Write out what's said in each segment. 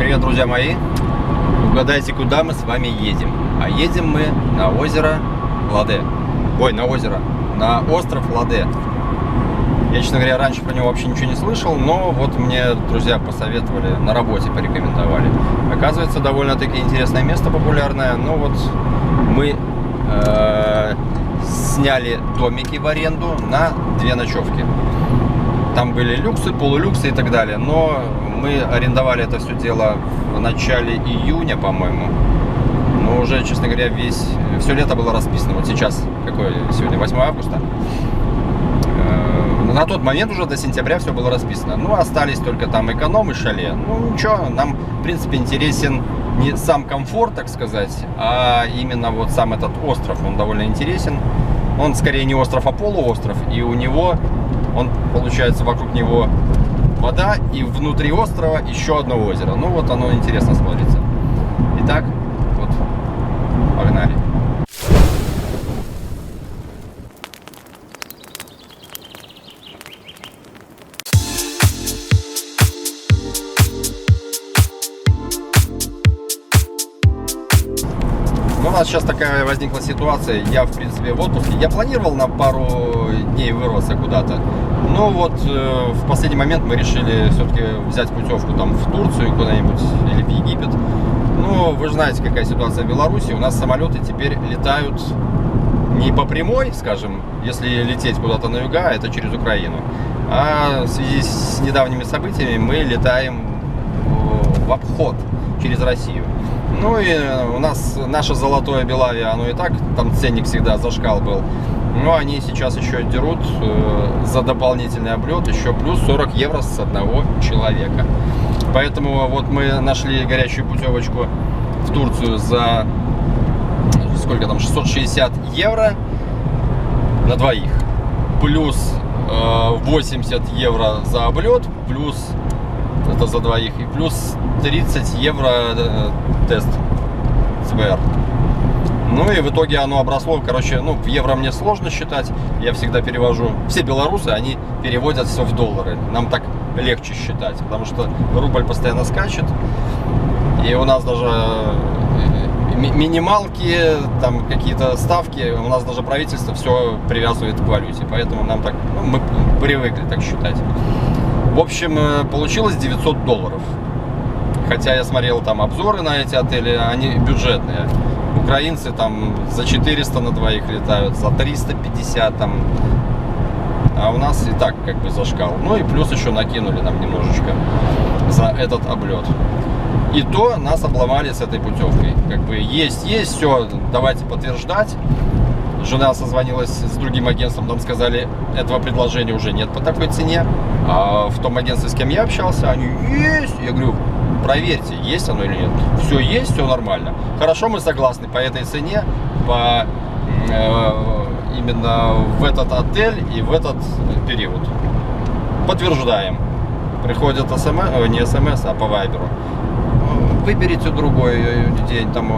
Привет, друзья мои! Угадайте, куда мы с вами едем? А едем мы на озеро Ладе. Ой, на остров Ладе. Я, честно говоря, раньше про него вообще ничего не слышал, но вот мне друзья посоветовали, на работе порекомендовали. Оказывается, довольно-таки интересное место, популярное. Ну вот мы сняли домики в аренду на 2 ночевки. Там были люксы, полулюксы и так далее. Но мы арендовали это все дело в начале июня, по-моему. Но уже, честно говоря, все лето было расписано. Вот сейчас, какое сегодня, 8 августа. На тот момент уже до сентября все было расписано. Ну, остались только там эконом и шале. Ну, ничего, нам, в принципе, интересен не сам комфорт, так сказать, а именно вот сам этот остров. Он довольно интересен. Он скорее не остров, а полуостров. И у него, получается, вокруг него вода, и внутри острова еще одно озеро. Ну, вот оно интересно смотрится. Итак, вот, погнали. У нас сейчас такая возникла ситуация. Я, в принципе, в отпуске. Я планировал на пару дней вырваться куда-то. Но вот в последний момент мы решили все-таки взять путевку там в Турцию куда-нибудь или в Египет. Ну, вы же знаете, какая ситуация в Беларуси. У нас самолеты теперь летают не по прямой, скажем, если лететь куда-то на юга, это через Украину. А в связи с недавними событиями мы летаем в обход через Россию. Ну и у нас наше золотое Белавия, оно и так, там ценник всегда зашкал был. Но они сейчас еще дерут за дополнительный облет еще плюс 40 евро с одного человека. Поэтому вот мы нашли горячую путевочку в Турцию за сколько там, 660 евро на двоих. Плюс 80 евро за облет, плюс это за двоих, и плюс 30 евро тест ЦБР. Ну и в итоге оно обросло, короче, ну в евро мне сложно считать, я всегда перевожу. Все белорусы, они переводят все в доллары, нам так легче считать, потому что рубль постоянно скачет, и у нас даже минималки, там какие-то ставки, у нас даже правительство все привязывает к валюте, поэтому нам так, ну, мы привыкли так считать. В общем, получилось $900. Хотя я смотрел там обзоры на эти отели, они бюджетные. Украинцы там за 400 на двоих летают, за 350 там. А у нас и так как бы зашкал. Ну и плюс еще накинули нам немножечко за этот облет. И то нас обломали с этой путевкой. Как бы есть, все, давайте подтверждать. Жена созвонилась с другим агентством, там сказали, этого предложения уже нет по такой цене. А в том агентстве, с кем я общался, они есть. Я говорю, проверьте, есть оно или нет. Все есть, все нормально. Хорошо, мы согласны по этой цене, именно в этот отель и в этот период. Подтверждаем. Приходит смс, не смс, а по вайберу. Выберите другой день, там,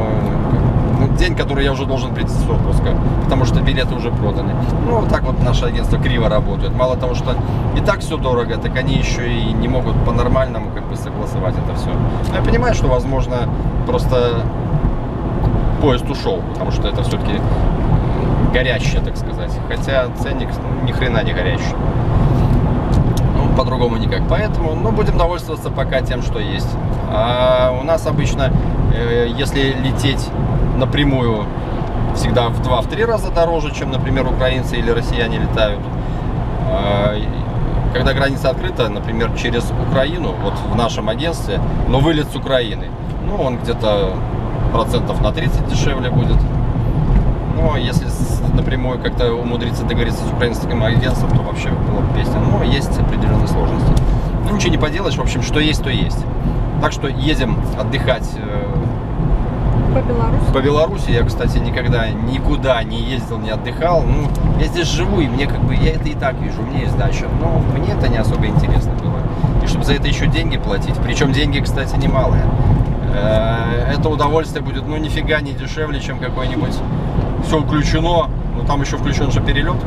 день, который я уже должен прийти с отпуска, потому что билеты уже проданы. Ну, вот так вот наше агентство криво работает. Мало того, что и так все дорого, так они еще и не могут по-нормальному как бы согласовать это все. Но я понимаю, что, возможно, просто поезд ушел, потому что это все-таки горящее, так сказать. Хотя ценник ни хрена не горящий. Ну, по-другому никак. Поэтому, ну, будем довольствоваться пока тем, что есть. А у нас обычно, если лететь напрямую, всегда в 2-3 раза дороже, чем, например, украинцы или россияне летают. Когда граница открыта, например, через Украину, вот в нашем агентстве, но вылет с Украины, ну, он где-то процентов на 30 дешевле будет. Но если напрямую как-то умудриться договориться с украинским агентством, то вообще было бы песня. Но есть определенные сложности. Ну, ничего не поделаешь, в общем, что есть, то есть. Так что едем отдыхать по Беларуси. Я, кстати, никуда не ездил, не отдыхал. Ну, я здесь живу, и мне как бы, я это и так вижу, у меня есть дача. Но мне это не особо интересно было. И чтобы за это еще деньги платить, причем деньги, кстати, немалые. Это удовольствие будет, ну, нифига не дешевле, чем какой-нибудь все включено. Ну, там еще включен же перелет.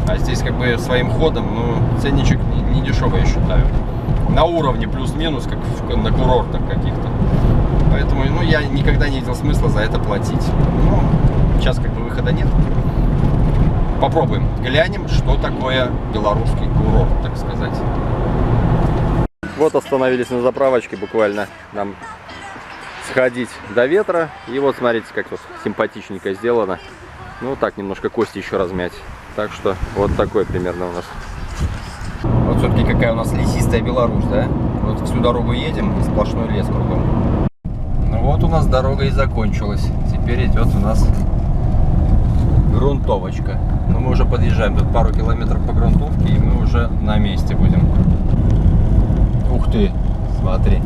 А здесь как бы своим ходом, ну, ценничек не дешевый, я считаю. на уровне плюс-минус, как на курортах каких-то. Поэтому, ну, я никогда не видел смысла за это платить. Ну, сейчас как бы выхода нет. Попробуем, глянем, что такое белорусский курорт, так сказать. Вот остановились на заправочке буквально. Нам сходить до ветра. И вот смотрите, как тут симпатичненько сделано. Ну, так, немножко кости еще размять. Так что вот такой примерно у нас. Вот все-таки какая у нас лесистая Беларусь, да? Вот всю дорогу едем, и сплошной лес кругом. Ну вот у нас дорога и закончилась. Теперь идет у нас грунтовочка. Но мы уже подъезжаем, тут пару километров по грунтовке, и мы уже на месте будем. Ух ты, смотри.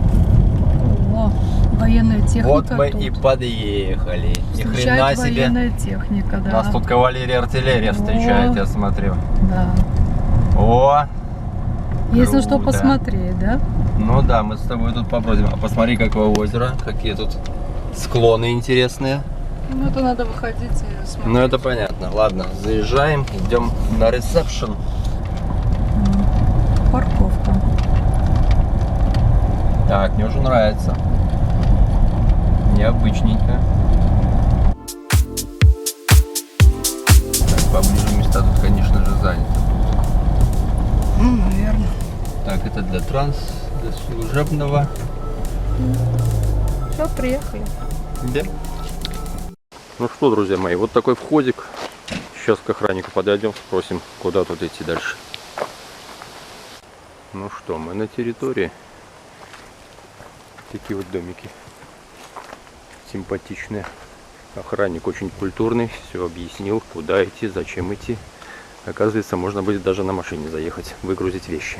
О, военная техника. Вот мы тут. и подъехали. Ни хрена Встречает себе. военная техника, да. Нас тут кавалерия, артиллерия встречает, я смотрю. Да. О! Есть на что круто. посмотреть, да? Ну да, мы с тобой тут побродим. А посмотри, какое озеро, какие тут склоны интересные. Ну, это надо выходить и смотреть. Ну это понятно. Ладно, заезжаем, идем на ресепшн. Парковка. Так, мне уже нравится. Необычненько. Так, поближе места тут, конечно же, заняты. Ну, наверное. Так, это для для служебного. Все, приехали. Да. Ну что, друзья мои, вот такой входик. Сейчас к охраннику подойдем, спросим, куда тут идти дальше. Ну что, мы на территории. Такие вот домики. Симпатичные. Охранник очень культурный, все объяснил, куда идти, зачем идти. Оказывается, можно будет даже на машине заехать, выгрузить вещи.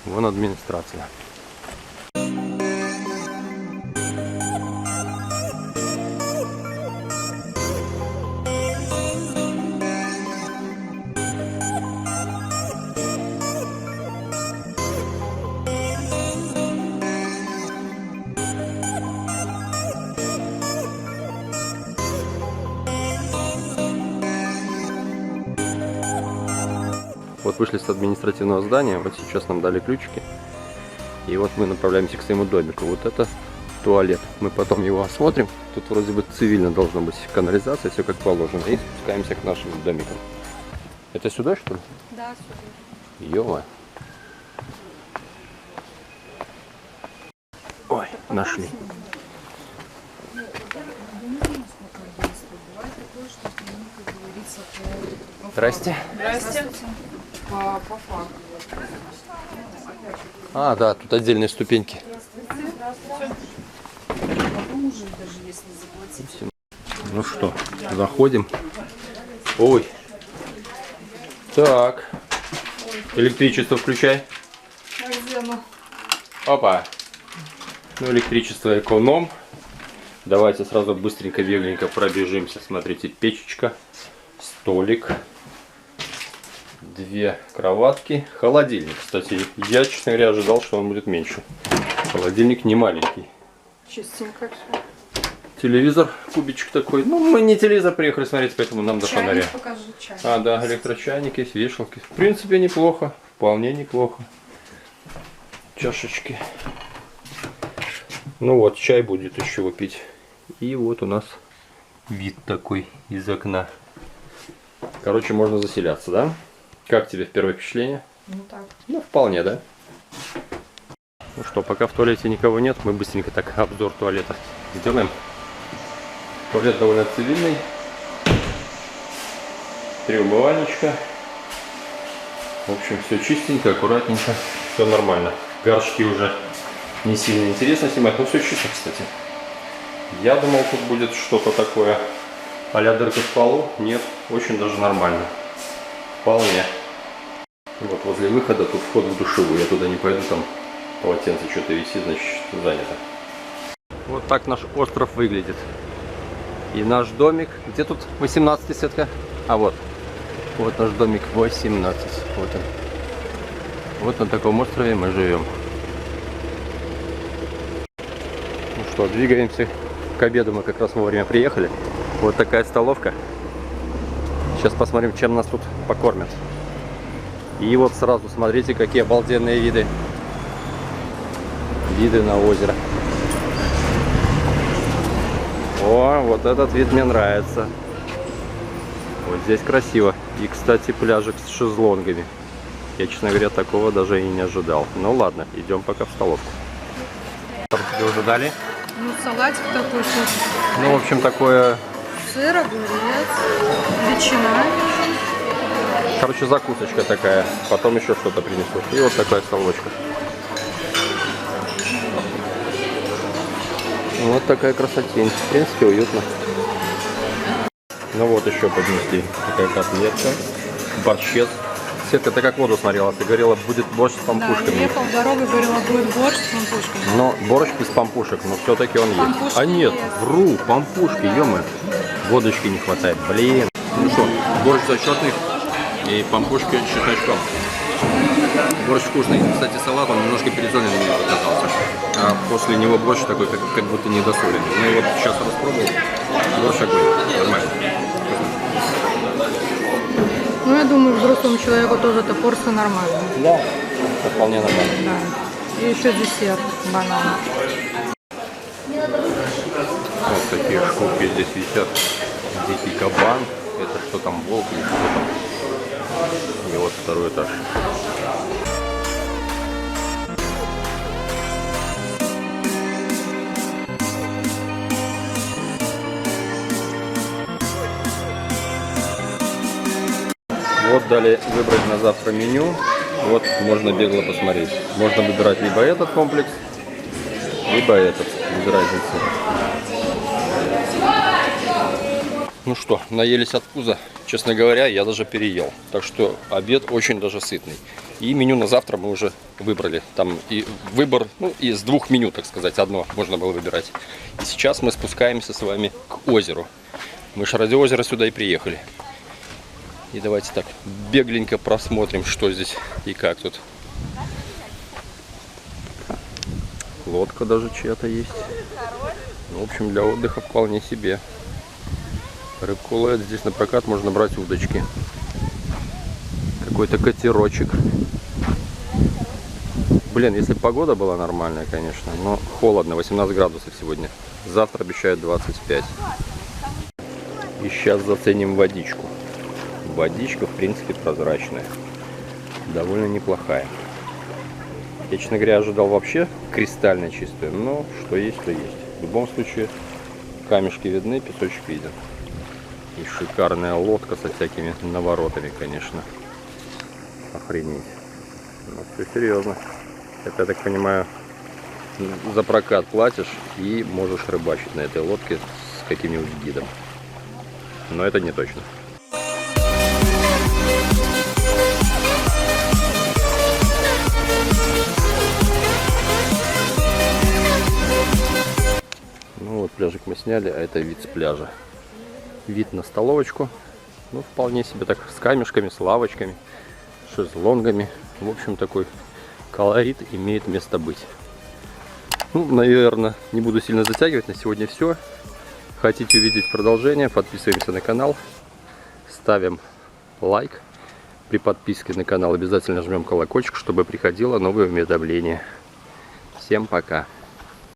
Вон администрация. Вот вышли с административного здания, вот сейчас нам дали ключики. И вот мы направляемся к своему домику. Вот это туалет. Мы потом его осмотрим. Тут вроде бы цивильно должна быть канализация, все как положено. И спускаемся к нашим домикам. Это сюда, что ли? Да, сюда. Ё-мо. Ой, нашли. Здрасте. Здрасте. По факту. А, да, тут отдельные ступеньки. Потом уже даже если заплатить. Ну что, заходим. Ой. Так. Электричество включай. А где оно? Опа. Ну, электричество эконом. Давайте сразу быстренько, бегленько пробежимся. Смотрите, печечка, столик, 2 кроватки, холодильник. Кстати, я, честно говоря, ожидал, что он будет меньше. Холодильник не маленький. Чистенько все. Телевизор, кубичек такой. Ну, мы не телевизор приехали смотреть, поэтому нам до фонаря. Покажи чайник. А, да, электрочайник есть, вешалки. В принципе, неплохо. Вполне неплохо. Чашечки. Ну вот, чай будет из чего пить. И вот у нас вид такой из окна. Короче, можно заселяться, да? Как тебе первое впечатление? Ну так. Ну, вполне, да? Ну что, пока в туалете никого нет, мы быстренько так обзор туалета сделаем. Туалет довольно цивильный. 3 умывальничка. В общем, все чистенько, аккуратненько, все нормально. Горшки уже не сильно интересно снимать, но все чисто, кстати. Я думал, тут будет что-то такое а-ля дырка в полу. Нет, очень даже нормально. Вполне. Вот возле выхода тут вход в душевую. Я туда не пойду, там полотенце что-то висит, значит, занято. Вот так наш остров выглядит. И наш домик. Где тут 18 сетка? А вот. Вот наш домик 18. Вот он. Вот на таком острове мы живем. Ну что, двигаемся к обеду. Мы как раз вовремя приехали. Вот такая столовка. Сейчас посмотрим, чем нас тут покормят. И вот сразу смотрите, какие обалденные виды. виды на озеро. О, вот этот вид мне нравится. Вот здесь красиво. И, кстати, пляжик с шезлонгами. Я, честно говоря, такого даже и не ожидал. Ну ладно, идем пока в столовку. Тебе уже дали? Ну, салатик такой, Ну, в общем, такое... сыр, огурец, ветчина. Короче, закусочка такая. Потом еще что-то принесу. И вот такая столовочка. Вот такая красотень. В принципе, уютно. Ну вот еще поднесли. Такая котлетка. Борщец. Сетка, ты как воду смотрела? Ты говорила, будет борщ с Да, пампушками. ехал дорогой, говорила, будет борщ с пампушками. Но борщ без пампушек, но все-таки он есть. Пампушки А нет, есть. вру, пампушки, ё-моё. Водочки не хватает, блин. Ну что, борщ зачетный и пампушки щитачком. Борщ вкусный. Кстати, салат, он немножко пересоленный мне показался. А после него борщ такой, как будто недосоленный. Ну и вот сейчас распробовал. Борщ огонь. Нормально. Ну, я думаю, взрослому человеку тоже эта порция нормальная. Да, это вполне нормально. Да. И еще десерт, банан. Вот такие штуки здесь висят. Дикий кабан. Это что там, волк или что там? И вот второй этаж. Вот дали выбрать на завтра меню. Вот можно бегло посмотреть. Можно выбирать либо этот комплекс, либо этот. Без разницы. Ну что, наелись от пуза. Честно говоря, я даже переел. Так что обед очень даже сытный. И меню на завтра мы уже выбрали. Там и выбор, ну, из 2 меню, так сказать, одно можно было выбирать. И сейчас мы спускаемся с вами к озеру. Мы же ради озера сюда и приехали. И давайте так бегленько просмотрим, что здесь и как тут. Лодка даже чья-то есть. В общем, для отдыха вполне себе. Рыбку ловят. Здесь на прокат можно брать удочки. Какой-то катерочек. Блин, если погода была нормальная, конечно, но холодно, 18 градусов сегодня. Завтра обещают 25. И сейчас заценим водичку. Водичка, в принципе, прозрачная. Довольно неплохая. Я, честно говоря, ожидал вообще кристально чистую, но что есть, то есть. В любом случае, камешки видны, песочек виден. И шикарная лодка со всякими наворотами, конечно. Охренеть. Ну, все серьезно. Это, я так понимаю, за прокат платишь и можешь рыбачить на этой лодке с каким-нибудь гидом. Но это не точно. Ну вот, пляжик мы сняли, а это вид с пляжа. Вид на столовочку. Ну, вполне себе так, с камешками, с лавочками, шезлонгами. В общем, такой колорит имеет место быть. Ну, наверное, не буду сильно затягивать. На сегодня все. Хотите увидеть продолжение, подписываемся на канал. Ставим лайк. При подписке на канал обязательно жмем колокольчик, чтобы приходило новые уведомления. Всем пока.